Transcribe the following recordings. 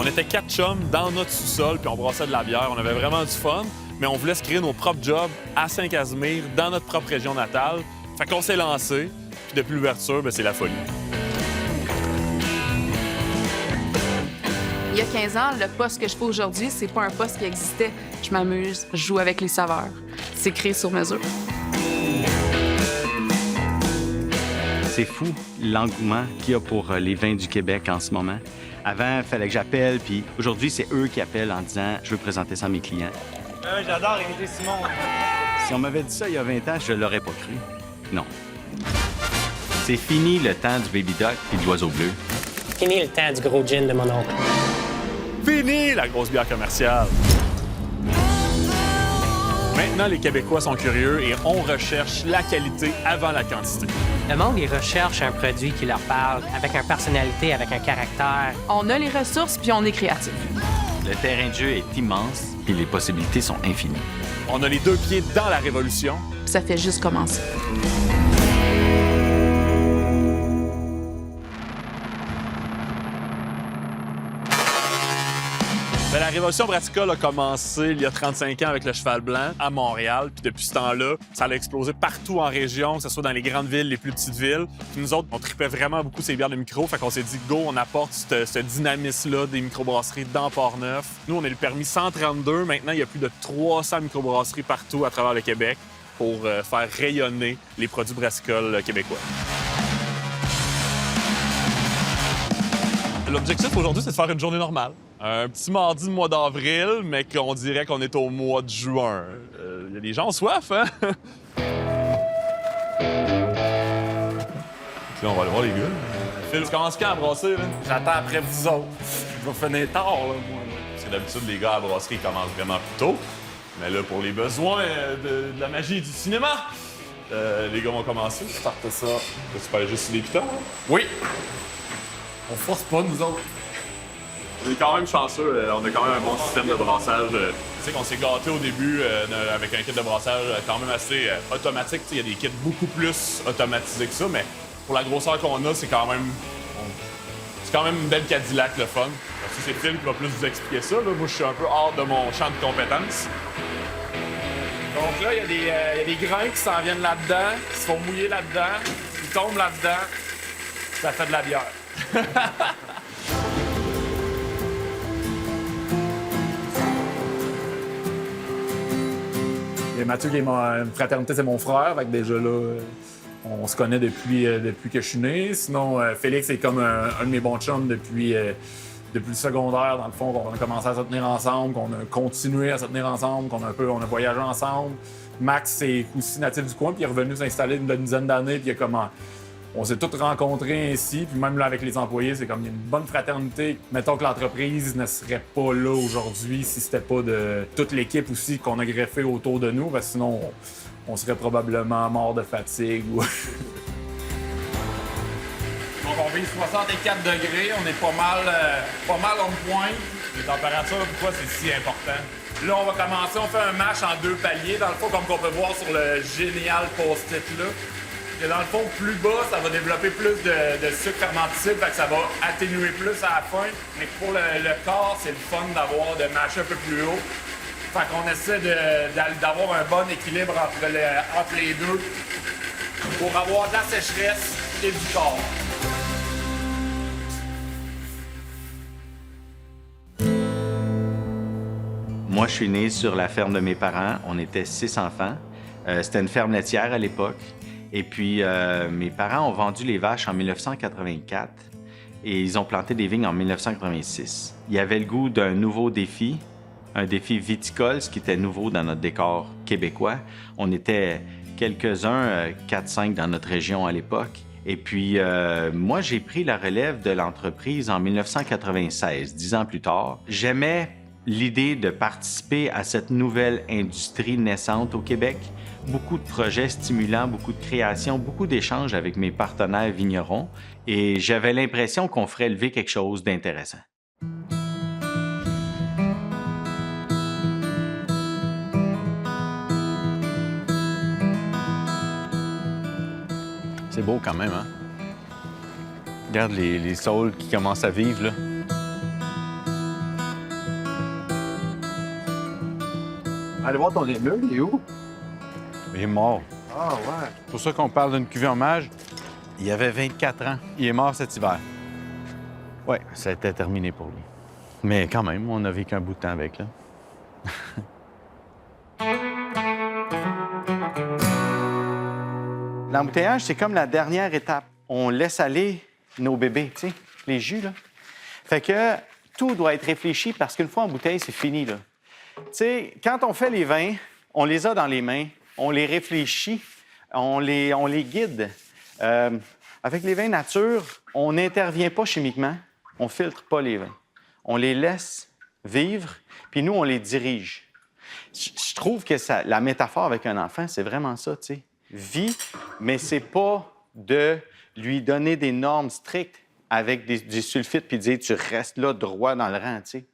On était 4 chums dans notre sous-sol, puis on brassait de la bière. On avait vraiment du fun, mais on voulait se créer nos propres jobs à Saint-Casimir, dans notre propre région natale. Fait qu'on s'est lancé, puis depuis l'ouverture, ben, c'est la folie. Il y a 15 ans, le poste que je fais aujourd'hui, c'est pas un poste qui existait. Je m'amuse, je joue avec les saveurs. C'est créé sur mesure. C'est fou l'engouement qu'il y a pour les vins du Québec en ce moment. Avant, il fallait que j'appelle, puis aujourd'hui, c'est eux qui appellent en disant « Je veux présenter ça à mes clients ». J'adore imiter Simon. Si on m'avait dit ça il y a 20 ans, je l'aurais pas cru. Non. C'est fini le temps du Baby Duck et de l'Oiseau Bleu. Fini le temps du gros gin de mon oncle. Fini la grosse bière commerciale! Maintenant, les Québécois sont curieux et on recherche la qualité avant la quantité. Le monde, il recherche un produit qui leur parle, avec une personnalité, avec un caractère. On a les ressources, puis on est créatifs. Le terrain de jeu est immense, puis les possibilités sont infinies. On a les 2 pieds dans la révolution. Ça fait juste commencer. Ben, la révolution brassicole a commencé il y a 35 ans avec le Cheval Blanc à Montréal. Puis depuis ce temps-là, ça a explosé partout en région, que ce soit dans les grandes villes, les plus petites villes. Puis nous autres, on tripait vraiment beaucoup ces bières de micro. Fait qu'on s'est dit, go, on apporte ce dynamisme-là des microbrasseries dans Port-Neuf. Nous, on est le permis 132. Maintenant, il y a plus de 300 microbrasseries partout à travers le Québec pour faire rayonner les produits brassicoles québécois. L'objectif aujourd'hui, c'est de faire une journée normale. Un petit mardi de mois d'avril, mais qu'on dirait qu'on est au mois de juin. Il y a des gens en soif, hein? Puis là, on va aller voir les gars. Phil, tu commences quand à brasser, là? J'attends après vous autres. Je vais finir tard, là, moi. Parce que d'habitude, les gars à la brasserie commencent vraiment plus tôt. Mais là, pour les besoins de la magie du cinéma, les gars vont commencer. Startez ça. Là, tu peux aller juste sur les pitons, hein? Oui. On force pas, nous autres. On est quand même chanceux, on a quand même un bon système de brassage. Tu sais qu'on s'est gâté au début avec un kit de brassage quand même assez automatique. Il y a des kits beaucoup plus automatisés que ça, mais pour la grosseur qu'on a, c'est quand même une belle Cadillac, le fun. Si c'est Phil qui va plus vous expliquer ça, là, moi je suis un peu hors de mon champ de compétences. Donc là, il y a des grains qui s'en viennent là-dedans, qui se font mouiller là-dedans, qui tombent là-dedans. Ça fait de la bière. Et Mathieu, qui est une fraternité, c'est mon frère. Fait que déjà là, on se connaît depuis que je suis né. Sinon, Félix est comme un de mes bons chums depuis le secondaire, dans le fond, qu'on a commencé à se tenir ensemble, qu'on a continué à se tenir ensemble, qu'on a voyagé ensemble. Max, c'est aussi natif du coin, puis il est revenu s'installer une dizaine d'années, puis on s'est tous rencontrés ainsi, puis même là avec les employés, c'est comme il y a une bonne fraternité. Mettons que l'entreprise ne serait pas là aujourd'hui si c'était pas de toute l'équipe aussi qu'on a greffé autour de nous, parce que sinon on serait probablement mort de fatigue. Ou... Donc on vise 64 degrés, on est pas mal on point. Les températures, pourquoi c'est si important? Là, on va commencer, on fait un mash en 2 paliers, dans le fond, comme qu'on peut voir sur le génial post-it là. Et dans le fond, plus bas, ça va développer plus de sucre fermentable, fait que ça va atténuer plus à la fin. Mais pour le corps, c'est le fun de mâcher un peu plus haut. Fait qu'on essaie d'avoir un bon équilibre entre les deux pour avoir de la sécheresse et du corps. Moi, je suis né sur la ferme de mes parents. On était 6 enfants. C'était une ferme laitière à l'époque. Et puis, mes parents ont vendu les vaches en 1984 et ils ont planté des vignes en 1986. Il y avait le goût d'un nouveau défi, un défi viticole, ce qui était nouveau dans notre décor québécois. On était quelques-uns, 4-5 dans notre région à l'époque. Et puis, moi, j'ai pris la relève de l'entreprise en 1996, 10 ans plus tard. J'aimais l'idée de participer à cette nouvelle industrie naissante au Québec. Beaucoup de projets stimulants, beaucoup de créations, beaucoup d'échanges avec mes partenaires vignerons. Et j'avais l'impression qu'on ferait lever quelque chose d'intéressant. C'est beau quand même, hein? Regarde les saules qui commencent à vivre, là. Allez voir ton rému, il est où? Il est mort. Ah, ouais. C'est pour ça qu'on parle d'une cuvée hommage. Il avait 24 ans. Il est mort cet hiver. Oui, ça a été terminé pour lui. Mais quand même, on a vécu un bout de temps avec, là. L'embouteillage, c'est comme la dernière étape. On laisse aller nos bébés, tu sais, les jus, là. Fait que tout doit être réfléchi parce qu'une fois en bouteille, c'est fini, là. Tu sais, quand on fait les vins, on les a dans les mains, on les réfléchit, on les guide. Avec les vins nature, on n'intervient pas chimiquement, on filtre pas les vins. On les laisse vivre, puis nous, on les dirige. Je trouve que la métaphore avec un enfant, c'est vraiment ça, tu sais. Vit, mais c'est pas de lui donner des normes strictes avec des sulfites puis dire tu restes là droit dans le rang, tu sais.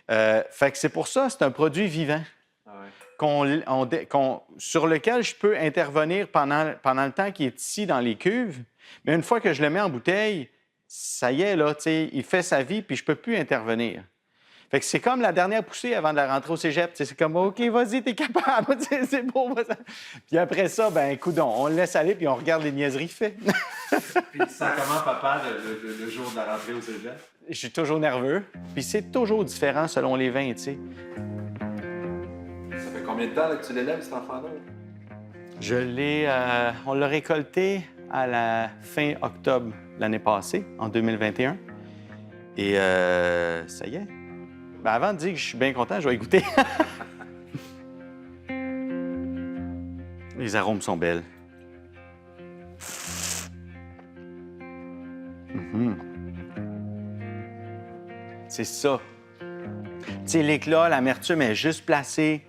Fait que c'est pour ça, c'est un produit vivant sur lequel je peux intervenir pendant le temps qu'il est ici dans les cuves. Mais une fois que je le mets en bouteille, ça y est, là, tu sais, il fait sa vie puis je peux plus intervenir. Fait que c'est comme la dernière poussée avant de la rentrée au cégep. C'est comme, OK, vas-y, t'es capable. C'est beau. Puis après ça, ben coudonc, on le laisse aller puis on regarde les niaiseries qu'il fait. Puis tu sens comment, papa, le jour de la rentrée au cégep? Je suis toujours nerveux. Puis c'est toujours différent selon les vins, tu sais. Ça fait combien de temps là, que tu l'élèves, cet enfant-là? On l'a récolté à la fin octobre l'année passée, en 2021. Et ça y est. Ben avant de dire que je suis bien content, je vais y goûter. Les arômes sont belles. C'est ça. Tu sais, l'éclat, l'amertume est juste placée.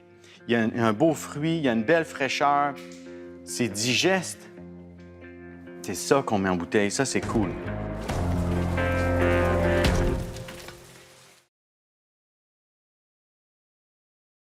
Il y a un beau fruit, il y a une belle fraîcheur. C'est digeste. C'est ça qu'on met en bouteille. Ça, c'est cool.